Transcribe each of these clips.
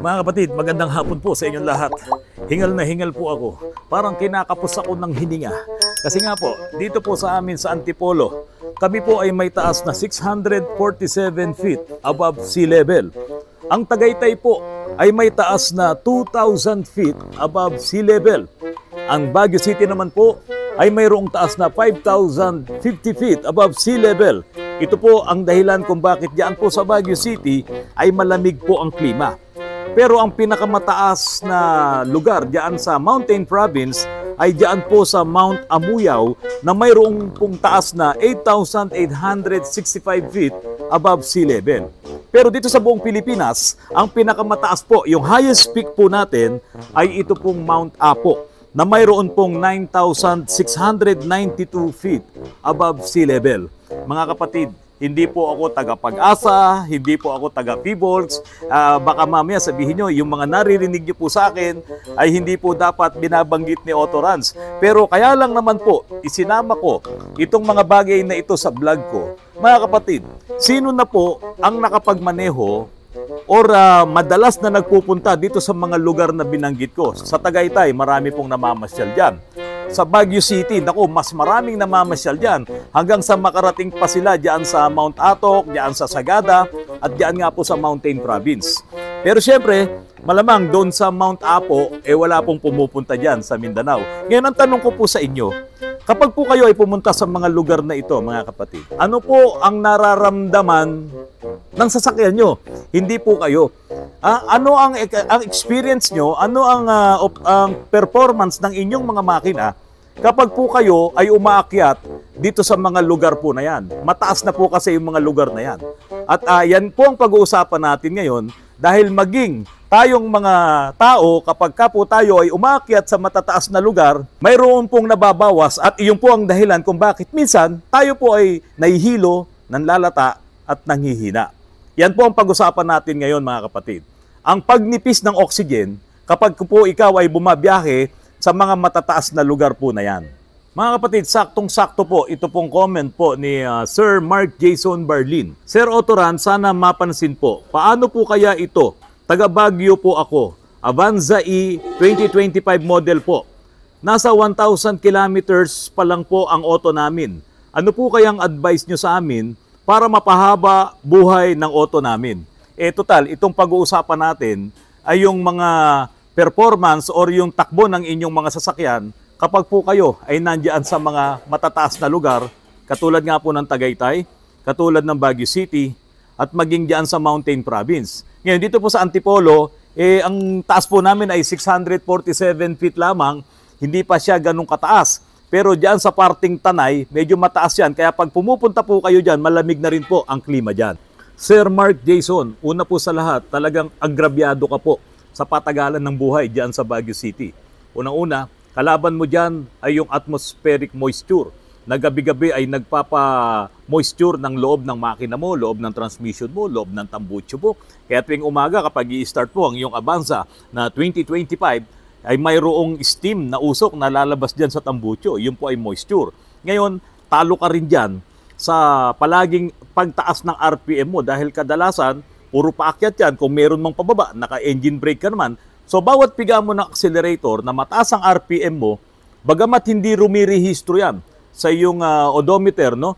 Mga kapatid, magandang hapon po sa inyong lahat. Hingal na hingal po ako. Parang kinakapos ako ng hininga. Kasi nga po, dito po sa amin sa Antipolo, kami po ay may taas na 647 feet above sea level. Ang Tagaytay po ay may taas na 2,000 feet above sea level. Ang Baguio City naman po ay mayroong taas na 5,050 feet above sea level. Ito po ang dahilan kung bakit diyan po sa Baguio City ay malamig po ang klima. Pero ang pinakamataas na lugar diyan sa Mountain Province ay diyan po sa Mount Amuyao na mayroong pong taas na 8,865 feet above sea level. Pero dito sa buong Pilipinas, ang pinakamataas po, yung highest peak po natin ay ito pong Mount Apo na mayroon pong 9,692 feet above sea level. Mga kapatid, hindi po ako taga-Pag-asa, hindi po ako taga-Peebles. Baka mamaya sabihin nyo, yung mga naririnig nyo po sa akin ay hindi po dapat binabanggit ni Otto Ranz. Pero kaya lang naman po, isinama ko itong mga bagay na ito sa vlog ko. Mga kapatid, sino na po ang nakapagmaneho or madalas na nagpupunta dito sa mga lugar na binanggit ko? Sa Tagaytay, marami pong namamasyal dyan. Sa Baguio City, naku, mas maraming namamasyal dyan. Hanggang sa makarating pa sila dyan sa Mount Atok, dyan sa Sagada, at dyan nga po sa Mountain Province. Pero syempre, malamang doon sa Mount Apo, wala pong pumupunta dyan sa Mindanao. Ngayon, ang tanong ko po sa inyo, kapag po kayo ay pumunta sa mga lugar na ito, mga kapatid, ano po ang nararamdaman ng sasakyan nyo? Hindi po kayo. Ano ang experience nyo? Ano ang performance ng inyong mga makina kapag po kayo ay umaakyat dito sa mga lugar po na yan? Mataas na po kasi yung mga lugar na yan. At yan po ang pag-uusapan natin ngayon dahil maging tayong mga tao, kapag ka po tayo ay umaakyat sa matataas na lugar, mayroon pong nababawas at iyon po ang dahilan kung bakit minsan tayo po ay nahihilo, nanlalata at nanghihina. Yan po ang pag-usapan natin ngayon, mga kapatid. Ang pagnipis ng oxygen kapag po ikaw ay bumabiyahe sa mga matataas na lugar po na yan. Mga kapatid, saktong-sakto po ito pong comment po ni Sir Mark Jason Barlin. Sir Otto Ranz, sana mapansin po, paano po kaya ito? Taga Baguio po ako. Avanza E 2025 model po. Nasa 1,000 kilometers pa lang po ang auto namin. Ano po kayang advice nyo sa amin para mapahaba buhay ng auto namin? Total, itong pag-uusapan natin ay yung mga performance or yung takbo ng inyong mga sasakyan kapag po kayo ay nandiyan sa mga matataas na lugar, katulad nga po ng Tagaytay, katulad ng Baguio City, at maging diyan sa Mountain Province. Ngayon, dito po sa Antipolo, ang taas po namin ay 647 feet lamang, hindi pa siya ganun kataas. Pero diyan sa parting Tanay, medyo mataas yan. Kaya pag pumupunta po kayo diyan, malamig na rin po ang klima diyan. Sir Mark Jason, una po sa lahat, talagang agrabyado ka po sa patagalan ng buhay diyan sa Baguio City. Unang-una, kalaban mo diyan ay yung atmospheric moisture na gabi-gabi ay nagpapa-moisture ng loob ng makina mo, loob ng transmission mo, loob ng tambucho mo. Kaya tuwing umaga kapag i-start po ang iyong Avanza na 2025, ay mayroong steam na usok na lalabas dyan sa tambucho. Yun po ay moisture. Ngayon, talo ka rin dyan sa palaging pagtaas ng RPM mo dahil kadalasan, puro paakyat yan. Kung meron mang pababa, naka-engine brake ka naman. So, bawat piga mo ng accelerator na mataas ang RPM mo, bagamat hindi rumirehistro yan sa iyong odometer, no?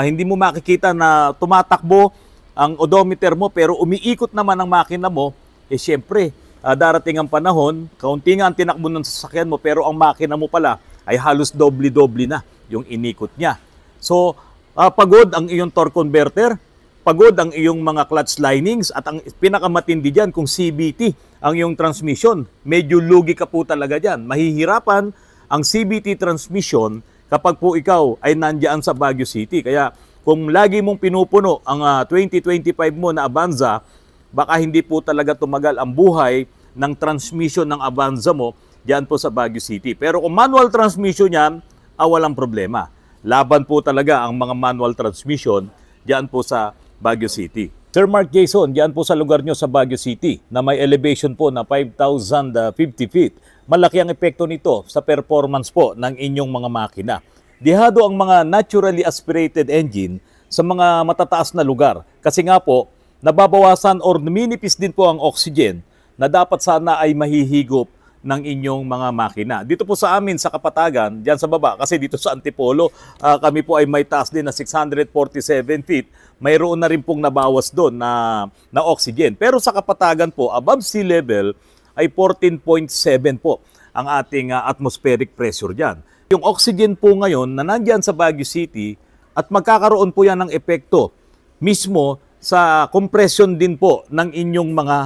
Hindi mo makikita na tumatakbo ang odometer mo pero umiikot naman ang makina mo, syempre, darating ang panahon, kaunti nga ang tinakbo ng sasakyan mo pero ang makina mo pala ay halos doble-doble na yung inikot niya. So, pagod ang iyong torque converter, pagod ang iyong mga clutch linings at ang pinakamatindi dyan kung CVT ang iyong transmission, medyo lugi ka po talaga dyan. Mahihirapan ang CVT transmission kapag po ikaw ay nandiyan sa Baguio City. Kaya kung lagi mong pinupuno ang 2025 mo na Avanza, baka hindi po talaga tumagal ang buhay ng transmission ng Avanza mo diyan po sa Baguio City. Pero kung manual transmission yan, walang problema. Laban po talaga ang mga manual transmission diyan po sa Baguio City. Sir Mark Jason, diyan po sa lugar nyo sa Baguio City na may elevation po na 5,050 feet. Malaki ang epekto nito sa performance po ng inyong mga makina. Dihado ang mga naturally aspirated engine sa mga matataas na lugar. Kasi nga po, nababawasan or minipis din po ang oxygen na dapat sana ay mahihigop ng inyong mga makina. Dito po sa amin sa Kapatagan, diyan sa baba, kasi dito sa Antipolo, kami po ay may taas din na 647 feet. Mayroon na rin pong nabawas doon na oxygen. Pero sa Kapatagan po, above sea level ay 14.7 po ang ating atmospheric pressure diyan. Yung oxygen po ngayon na nandiyan sa Baguio City at magkakaroon po yan ng epekto mismo sa compression din po ng inyong mga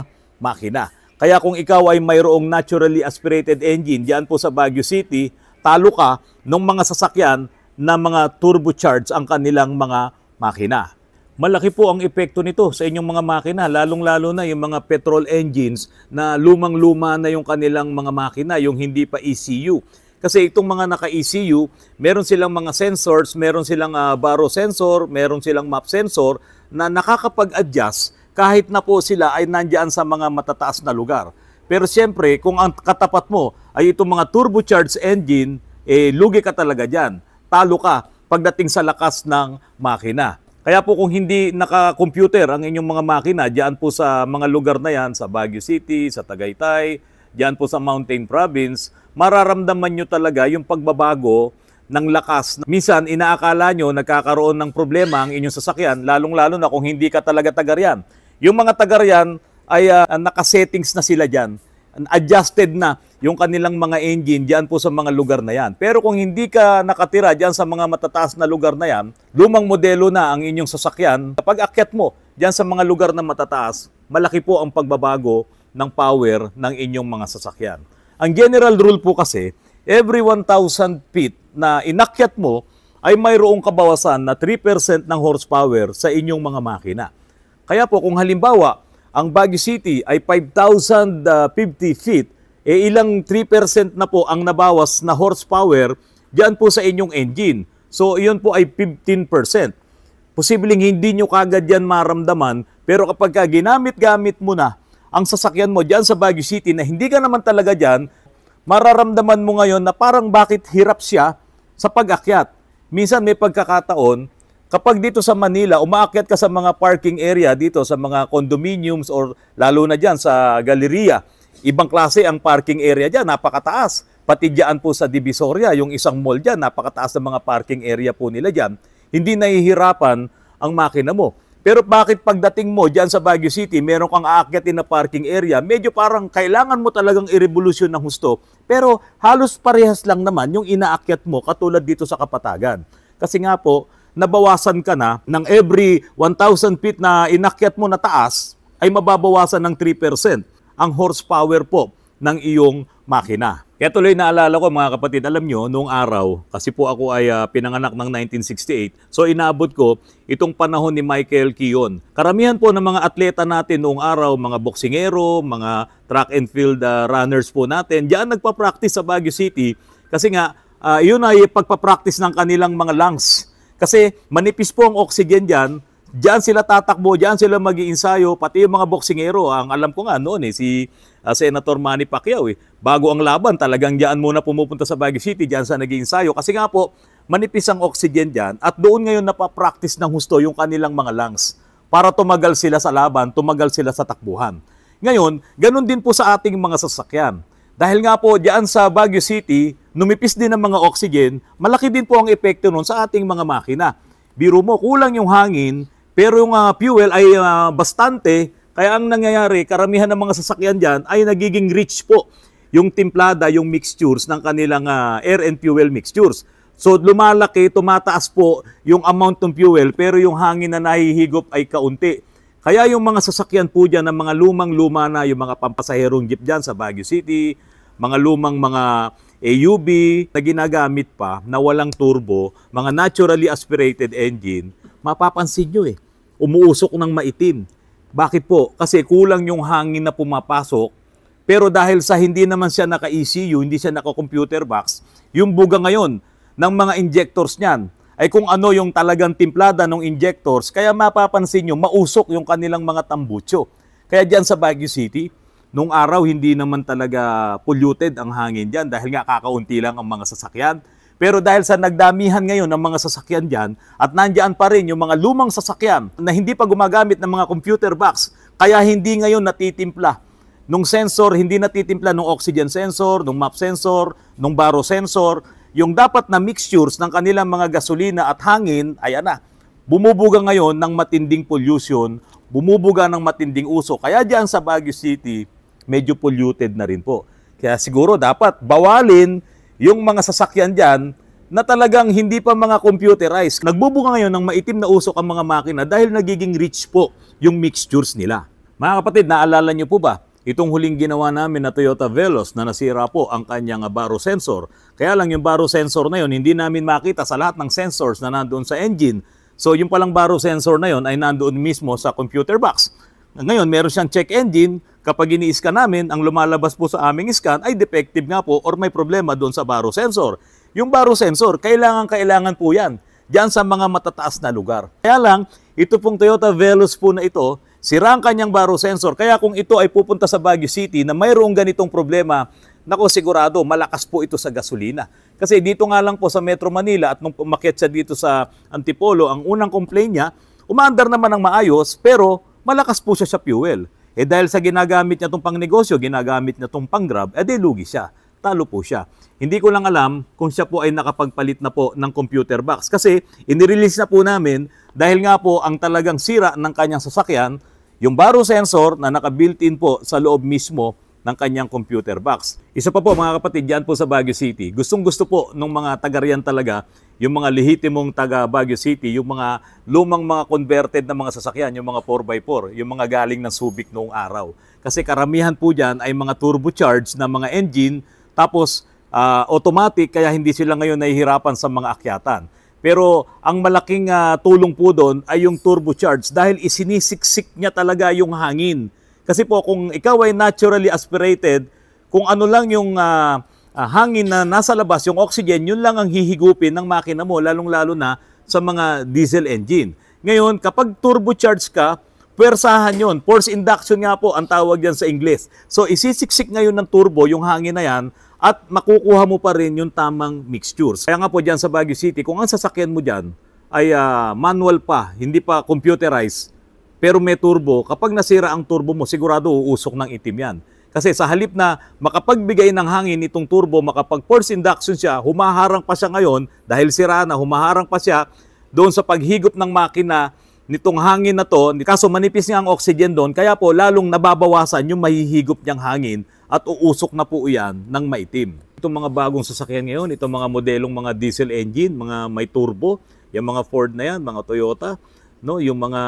makina. Kaya kung ikaw ay mayroong naturally aspirated engine diyan po sa Baguio City, talo ka ng mga sasakyan na mga turbocharged ang kanilang mga makina. Malaki po ang epekto nito sa inyong mga makina, lalong-lalo na yung mga petrol engines na lumang-luma na yung kanilang mga makina, yung hindi pa ECU. Kasi itong mga naka-ECU, meron silang mga sensors, meron silang baro sensor, meron silang map sensor na nakakapag-adjust kahit na po sila ay nandiyan sa mga matataas na lugar. Pero siyempre, kung ang katapat mo ay itong mga turbocharged engine, lugi ka talaga dyan. Talo ka pagdating sa lakas ng makina. Kaya po kung hindi naka-computer ang inyong mga makina, dyan po sa mga lugar na yan, sa Baguio City, sa Tagaytay, dyan po sa Mountain Province, mararamdaman nyo talaga yung pagbabago ng lakas. Minsan, inaakala nyo nagkakaroon ng problema ang inyong sasakyan, lalong-lalo na kung hindi ka talaga taga-riyan. Yung mga taga-riyan ay nakasettings na sila dyan. Adjusted na yung kanilang mga engine dyan po sa mga lugar na yan. Pero kung hindi ka nakatira dyan sa mga matataas na lugar na yan, lumang modelo na ang inyong sasakyan, kapag akyat mo dyan sa mga lugar na matataas, malaki po ang pagbabago ng power ng inyong mga sasakyan. Ang general rule po kasi, every 1,000 feet na inakyat mo ay mayroong kabawasan na 3% ng horsepower sa inyong mga makina. Kaya po kung halimbawa, ang Baguio City ay 5,050 feet, ilang 3% na po ang nabawas na horsepower diyan po sa inyong engine. So, iyon po ay 15%. Posibleng hindi nyo kagad yan maramdaman, pero kapag ginamit-gamit mo na ang sasakyan mo diyan sa Baguio City na hindi ka naman talaga diyan, mararamdaman mo ngayon na parang bakit hirap siya sa pag-akyat. Minsan may pagkakataon, kapag dito sa Manila, umaakyat ka sa mga parking area dito, sa mga condominiums or lalo na dyan sa Galleria, ibang klase ang parking area dyan, napakataas. Pati dyan po sa Divisoria, yung isang mall dyan, napakataas ng mga parking area po nila dyan. Hindi nahihirapan ang makina mo. Pero bakit pagdating mo dyan sa Baguio City, meron kang aakyatin na parking area, medyo parang kailangan mo talagang i-revolusyon ng husto. Pero halos parehas lang naman yung inaakyat mo katulad dito sa Kapatagan. Kasi nga po, nabawasan ka na ng every 1,000 feet na inakyat mo na taas ay mababawasan ng 3% ang horsepower po ng iyong makina. Kaya tuloy naalala ko mga kapatid, alam nyo, noong araw, kasi po ako ay pinanganak ng 1968, so inabot ko itong panahon ni Michael Kiyon. Karamihan po ng mga atleta natin noong araw, mga boksingero, mga track and field runners po natin, diyan nagpa-practice sa Baguio City kasi nga, yun ay pagpa-practice ng kanilang mga lungs. Kasi manipis po ang oxygen dyan, dyan sila tatakbo, dyan sila mag-iinsayo, pati yung mga boksingero. Ang alam ko nga noon si Senator Manny Pacquiao, bago ang laban, talagang dyan muna pumupunta sa Baguio City, dyan sa nag-iinsayo. Kasi nga po, manipis ang oxygen dyan at doon ngayon napapractice ng husto yung kanilang mga lungs para tumagal sila sa laban, tumagal sila sa takbuhan. Ngayon, ganun din po sa ating mga sasakyan. Dahil nga po diyan sa Baguio City, numipis din ang mga oxygen, malaki din po ang epekto nun sa ating mga makina. Biro mo, kulang yung hangin, pero yung fuel ay bastante, kaya ang nangyayari, karamihan ng mga sasakyan dyan ay nagiging rich po yung timplada, yung mixtures ng kanilang air and fuel mixtures. So lumalaki, tumataas po yung amount ng fuel, pero yung hangin na nahihigop ay kaunti. Kaya yung mga sasakyan po dyan, ng mga lumang-luma na, yung mga pampasaherong jeep dyan sa Baguio City, mga lumang mga AUV na ginagamit pa na walang turbo, mga naturally aspirated engine, mapapansin nyo umuusok ng maitim. Bakit po? Kasi kulang yung hangin na pumapasok, pero dahil sa hindi naman siya naka-ECU, hindi siya naka-computer box, yung buga ngayon ng mga injectors niyan, ay kung ano yung talagang timplada ng injectors, kaya mapapansin nyo, mausok yung kanilang mga tambucho. Kaya dyan sa Baguio City, nung araw hindi naman talaga polluted ang hangin dyan dahil nga kakaunti lang ang mga sasakyan. Pero dahil sa nagdamihan ngayon ng mga sasakyan dyan, at nandiyan pa rin yung mga lumang sasakyan na hindi pa gumagamit ng mga computer box, kaya hindi ngayon natitimpla nung sensor, hindi natitimpla nung oxygen sensor, nung map sensor, nung baro sensor, yung dapat na mixtures ng kanilang mga gasolina at hangin, ayan na, bumubuga ngayon ng matinding pollution, bumubuga ng matinding usok. Kaya dyan sa Baguio City, medyo polluted na rin po. Kaya siguro dapat bawalin yung mga sasakyan dyan na talagang hindi pa mga computerized. Nagbubuga ngayon ng maitim na usok ang mga makina dahil nagiging rich po yung mixtures nila. Mga kapatid, naalala nyo po ba? Itong huling ginawa namin na Toyota Veloz na nasira po ang kanyang baro sensor. Kaya lang yung baro sensor na yun, hindi namin makita sa lahat ng sensors na nandoon sa engine. So yung palang baro sensor na yun ay nandoon mismo sa computer box. Ngayon, meron siyang check engine. Kapag ini-scan namin, ang lumalabas po sa aming scan ay defective nga po or may problema doon sa baro sensor. Yung baro sensor, kailangan po yan. Diyan sa mga matataas na lugar. Kaya lang, ito pong Toyota Veloz po na ito, sira ang kanyang baro sensor. Kaya kung ito ay pupunta sa Baguio City na mayroong ganitong problema, nako sigurado, malakas po ito sa gasolina. Kasi dito nga lang po sa Metro Manila at nung umakyat siya dito sa Antipolo, ang unang complaint niya, umaandar naman ng maayos pero malakas po siya sa fuel. Dahil sa ginagamit niya itong pangnegosyo, ginagamit niya itong pang-grab, lugi siya. Talo po siya. Hindi ko lang alam kung siya po ay nakapagpalit na po ng computer box. Kasi inirelease na po namin dahil nga po ang talagang sira ng kanyang sasakyan, yung baro sensor na naka-built-in po sa loob mismo ng kanyang computer box. Isa pa po mga kapatid, dyan po sa Baguio City, gustong-gusto po ng mga taga-riyan talaga, yung mga lehitimong taga Baguio City, yung mga lumang mga converted na mga sasakyan, yung mga 4x4, yung mga galing ng Subic noong araw. Kasi karamihan po dyan ay mga turbocharged na mga engine, tapos automatic, kaya hindi sila ngayon nahihirapan sa mga akyatan. Pero ang malaking tulong po doon ay yung turbocharged dahil isinisiksik niya talaga yung hangin. Kasi po kung ikaw ay naturally aspirated, kung ano lang yung hangin na nasa labas, yung oxygen, yun lang ang hihigupin ng makina mo, lalong-lalo na sa mga diesel engine. Ngayon, kapag turbocharged ka, puwersahan yun. Force induction nga po ang tawag yan sa Ingles. So, isisiksik ngayon ng turbo yung hangin na yan at makukuha mo pa rin yung tamang mixtures. Kaya nga po dyan sa Baguio City, kung ang sasakyan mo dyan ay manual pa, hindi pa computerized, pero may turbo, kapag nasira ang turbo mo, sigurado uusok ng itim yan. Kasi sa halip na makapagbigay ng hangin itong turbo, makapag-force induction siya, humaharang pa siya ngayon, dahil sira na, humaharang pa siya doon sa paghigop ng makina nitong hangin na to. Kaso manipis nga ang oxygen doon, kaya po lalong nababawasan yung mahihigop niyang hangin at uusok na po yan ng maitim. Itong mga bagong sasakyan ngayon, itong mga modelong mga diesel engine, mga may turbo, yung mga Ford na yan, mga Toyota, no, yung mga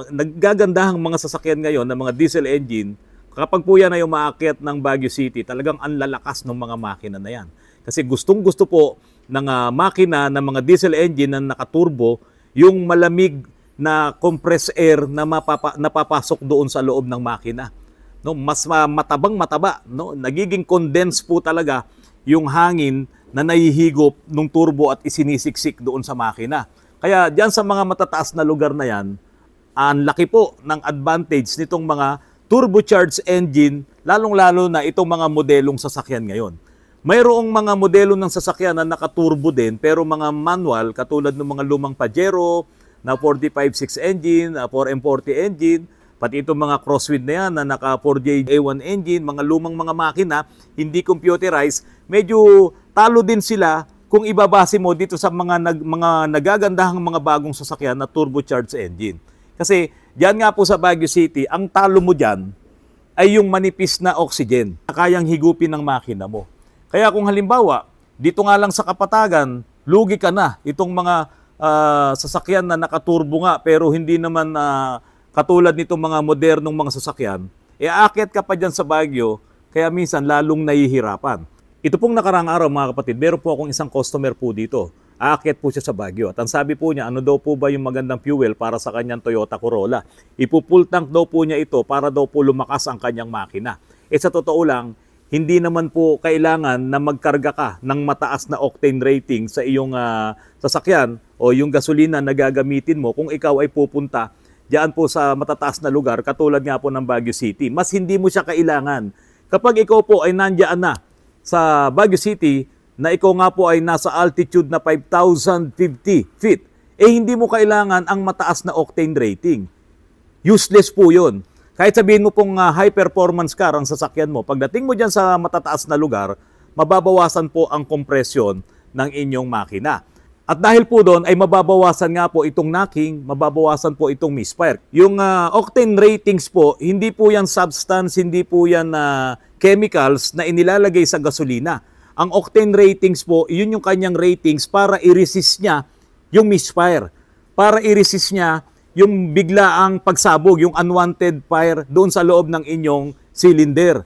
naggagandahang mga sasakyan ngayon na mga diesel engine, kapag po yan ay umaakyat ng Baguio City, talagang ang lalakas ng mga makina na yan. Kasi gustong-gusto po ng makina ng mga diesel engine na nakaturbo, yung malamig na compressed air na napapasok doon sa loob ng makina. No, mas matabang-mataba, no? Nagiging condense po talaga yung hangin na nahihigop ng turbo at isinisiksik doon sa makina. Kaya diyan sa mga matataas na lugar na yan, ang laki po ng advantage nitong mga turbocharged engine, lalong-lalo na itong mga modelong sasakyan ngayon. Mayroong mga modelo ng sasakyan na nakaturbo din, pero mga manual, katulad ng mga lumang Pajero, na 45.6 engine, 4M40 engine, pati itong mga crosswind na yan na naka 4JA1 engine, mga lumang mga makina, hindi computerized, medyo talo din sila kung ibabase mo dito sa mga nagagandahang mga bagong sasakyan na turbocharged engine. Kasi diyan nga po sa Baguio City, ang talo mo diyan ay yung manipis na oxygen na kayang higupin ng makina mo. Kaya kung halimbawa, dito nga lang sa Kapatagan, lugi ka na itong mga sasakyan na nakaturbo nga pero hindi naman katulad nitong mga modernong mga sasakyan, aakyat ka pa dyan sa Baguio, kaya minsan lalong nahihirapan. Ito pong nakaraang araw mga kapatid, meron po akong isang customer po dito. Aakyat po siya sa Baguio. At ang sabi po niya, ano daw po ba yung magandang fuel para sa kanyang Toyota Corolla? Ipupull tank daw po niya ito para daw po lumakas ang kanyang makina. Sa totoo lang, hindi naman po kailangan na magkarga ka ng mataas na octane rating sa iyong sasakyan o yung gasolina na gagamitin mo kung ikaw ay pupunta diyan po sa matataas na lugar katulad nga po ng Baguio City. Mas hindi mo siya kailangan. Kapag ikaw po ay nandiyan na sa Baguio City na ikaw nga po ay nasa altitude na 5,050 feet, eh hindi mo kailangan ang mataas na octane rating. Useless po yun. Kahit sabihin mo pong high performance car ang sasakyan mo, pagdating mo dyan sa matataas na lugar, mababawasan po ang kompresyon ng inyong makina. At dahil po doon ay mababawasan nga po itong knocking, mababawasan po itong misfire. Yung octane ratings po, hindi po yan substance, hindi po yan chemicals na inilalagay sa gasolina. Ang octane ratings po, yun yung kanyang ratings para i-resist niya yung misfire. Para i-resist niya yung biglaang pagsabog, yung unwanted fire doon sa loob ng inyong cylinder.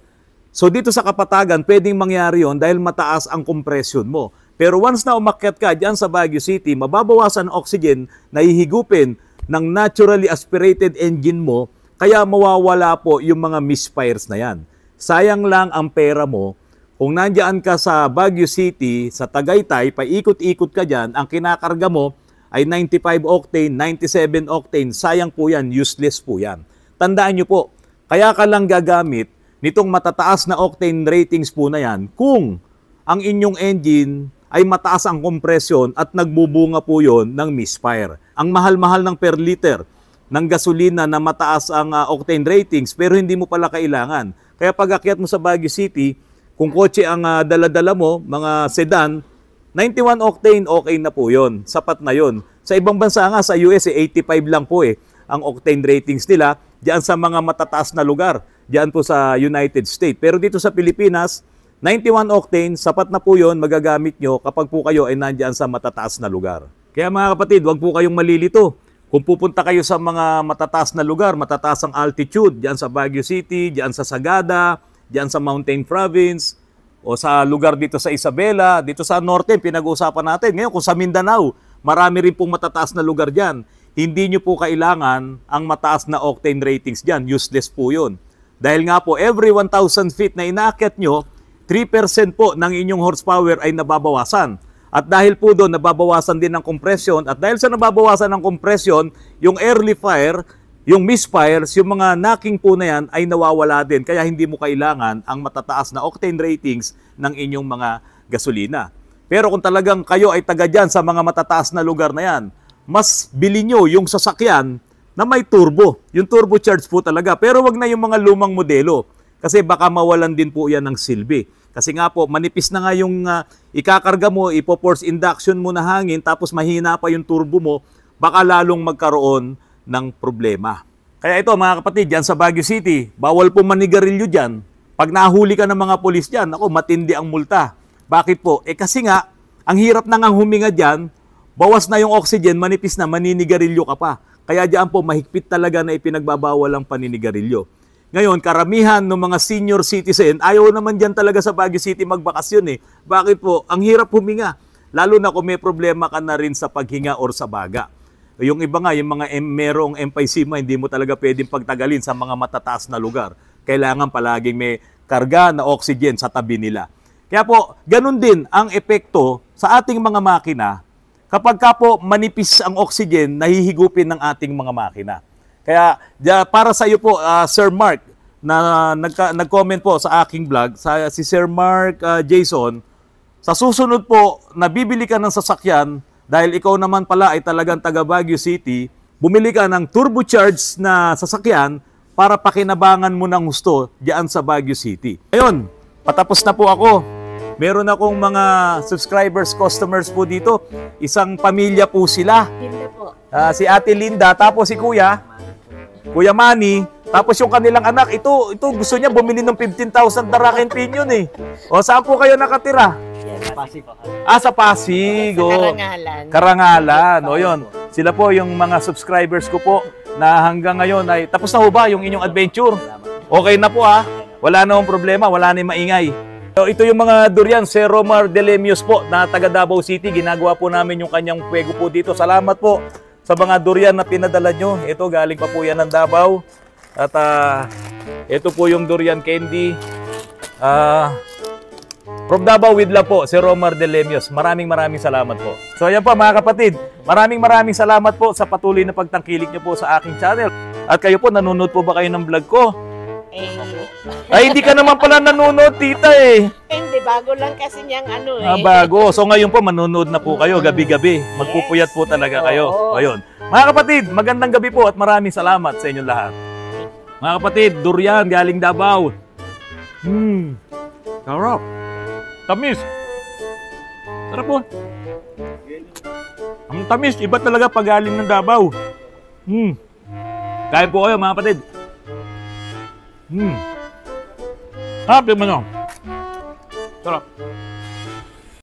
So dito sa Kapatagan, pwedeng mangyari yon dahil mataas ang compression mo. Pero once na umakyat ka dyan sa Baguio City, mababawasan ang oxygen na hihigupin ng naturally aspirated engine mo, kaya mawawala po yung mga misfires na yan. Sayang lang ang pera mo. Kung nandiyan ka sa Baguio City, sa Tagaytay, paikot-ikot ka dyan, ang kinakarga mo ay 95 octane, 97 octane, sayang po yan, useless po yan. Tandaan nyo po, kaya ka lang gagamit nitong matataas na octane ratings po na yan kung ang inyong engine ay mataas ang kompresyon at nagbubunga po yon ng misfire. Ang mahal-mahal ng per liter ng gasolina na mataas ang octane ratings pero hindi mo pala kailangan. Kaya pag akyat mo sa Baguio City, kung kotse ang dala-dala mo, mga sedan, 91 octane, okay na po yon. Sapat na yon. Sa ibang bansa nga, sa US, 85 lang po ang octane ratings nila diyan sa mga matataas na lugar, diyan po sa United States. Pero dito sa Pilipinas, 91 octane, sapat na po yon, magagamit nyo kapag po kayo ay nandiyan sa matataas na lugar. Kaya mga kapatid, huwag po kayong malilito. Kung pupunta kayo sa mga matataas na lugar, matataas ang altitude, diyan sa Baguio City, diyan sa Sagada, diyan sa Mountain Province, o sa lugar dito sa Isabela, dito sa Norte, pinag-uusapan natin. Ngayon, kung sa Mindanao, marami rin pong matataas na lugar dyan. Hindi nyo po kailangan ang mataas na octane ratings dyan. Useless po yun. Dahil nga po, every 1,000 feet na inaakyat nyo, 3% po ng inyong horsepower ay nababawasan. At dahil po doon, nababawasan din ng compression. At dahil sa nababawasan ng compression, yung early fire, yung misfires, yung mga knocking po na yan ay nawawala din. Kaya hindi mo kailangan ang matataas na octane ratings ng inyong mga gasolina. Pero kung talagang kayo ay taga dyan sa mga matataas na lugar na yan, mas bili nyo yung sasakyan na may turbo. Yung turbocharged po talaga. Pero wag na yung mga lumang modelo. Kasi baka mawalan din po yan ng silbi. Kasi nga po, manipis na nga yung ikakarga mo, ipo-force induction mo na hangin, tapos mahina pa yung turbo mo, baka lalong magkaroon ng problema. Kaya ito mga kapatid, dyan sa Baguio City, bawal po manigarilyo dyan. Pag nahuli ka ng mga polis dyan, ako, matindi ang multa. Bakit po? Kasi nga, ang hirap na nga huminga dyan, bawas na yung oxygen, manipis na, maninigarilyo ka pa. Kaya dyan po, mahigpit talaga na ipinagbabawal ang paninigarilyo. Ngayon, karamihan ng mga senior citizen, ayaw naman dyan talaga sa Baguio City magbakasyon eh. Bakit po? Ang hirap huminga. Lalo na kung may problema ka na rin sa paghinga or sa baga. Yung iba nga, yung mga merong emphysema, hindi mo talaga pwedeng pagtagalin sa mga matataas na lugar. Kailangan palaging may karga na oxygen sa tabi nila. Kaya po, ganun din ang epekto sa ating mga makina kapag ka po manipis ang oxygen, nahihigupin ng ating mga makina. Kaya para sa iyo po, Sir Mark, na nag-comment po sa aking vlog, si Sir Mark Jason, sa susunod po, nabibili ka ng sasakyan, dahil ikaw naman pala ay talagang taga Baguio City, bumili ka ng turbocharged na sasakyan para pakinabangan mo ng gusto diyan sa Baguio City. Ayun, patapos na po ako. Meron akong mga subscribers, customers po dito. Isang pamilya po sila. Linda po. Si Ate Linda, tapos si Kuya Manny, tapos yung kanilang anak, ito gusto niya bumili ng 15,000 Daraken Pinion eh. O saan po kayo nakatira? Pasig po. Sa Pasig. Sa Karangalan. Karangalan. O yun. Sila po yung mga subscribers ko po na hanggang ngayon ay tapos na ho ba yung inyong adventure? Okay na po ha. Wala na hong problema. Wala na yung maingay. So, ito yung mga durian. Sir Romar Delemios po na taga Davao City. Ginagawa po namin yung kanyang pwego po dito. Salamat po sa mga durian na pinadala nyo. Ito galing pa po yan ng Davao. At ito po yung durian candy. From Davao with love po, si Romar Delemios. Maraming salamat po. So ayan po mga kapatid, maraming salamat po sa patuloy na pagtangkilik nyo po sa aking channel. At kayo po, nanonood po ba kayo ng vlog ko? Ay, hindi ka naman pala nanonood, tita eh. Hindi, bago lang kasi niyang ano eh. Bago. So ngayon po, manonood na po kayo gabi-gabi. Magpupuyat po talaga kayo. Oo. Ayun. Mga kapatid, magandang gabi po at maraming salamat sa inyong lahat. Mga kapatid, durian galing Davao. Sarap. Tamis. Sarap po. Ang tamis, iba talaga pag galing ng Davao. Kain po kayo mga kapatid. Sarap yung ano. Sarap.